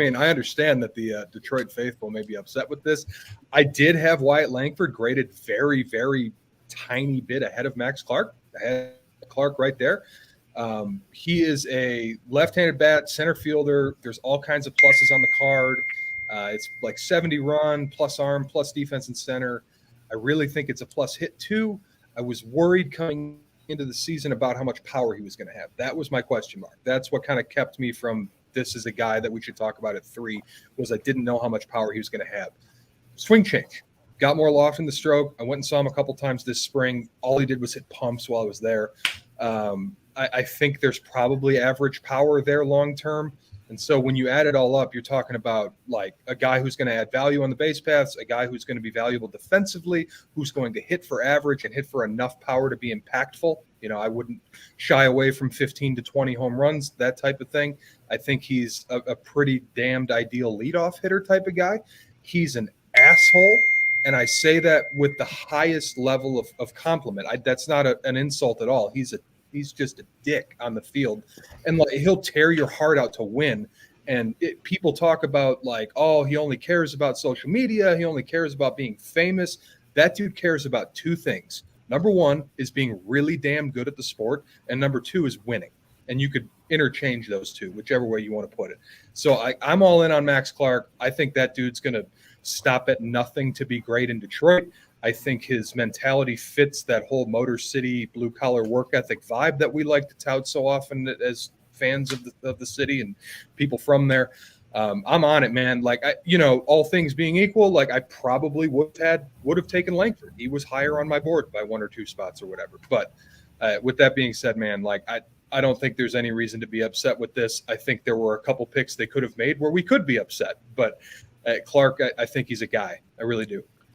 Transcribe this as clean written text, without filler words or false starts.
mean, I understand that the Detroit faithful may be upset with this. I did have Wyatt Langford graded very, very tiny bit ahead of Max Clark. I had Clark right there. He is a left-handed bat, center fielder. There's all kinds of pluses on the card. It's like 70 run, plus arm, plus defense and center. I really think it's a plus hit too. I was worried coming into the season about how much power he was going to have. That was my question mark. That's what kind of kept me from this is a guy that we should talk about at 3, was I didn't know how much power he was going to have. Swing change. Got more loft in the stroke. I went and saw him a couple times this spring. All he did was hit pumps while I was there. I think there's probably average power there long term. And so when you add it all up, you're talking about like a guy who's going to add value on the base paths, a guy who's going to be valuable defensively, who's going to hit for average and hit for enough power to be impactful. You know, I wouldn't shy away from 15 to 20 home runs, that type of thing. I think he's a pretty damned ideal leadoff hitter type of guy. He's an asshole. And I say that with the highest level of compliment. That's not an insult at all. He's just a dick on the field, and like he'll tear your heart out to win. And people talk about like, oh, he only cares about social media. He only cares about being famous. That dude cares about 2 things. Number 1 is being really damn good at the sport, and number 2 is winning. And you could interchange those 2, whichever way you want to put it. So I'm all in on Max Clark. I think that dude's going to stop at nothing to be great in Detroit. I think his mentality fits that whole Motor City blue-collar work ethic vibe that we like to tout so often as fans of the city and people from there. I'm on it, man. Like, all things being equal, like I probably would have taken Langford. He was higher on my board by 1 or 2 spots or whatever. But with that being said, man, like I don't think there's any reason to be upset with this. I think there were a couple picks they could have made where we could be upset. But Clark, I think he's a guy. I really do.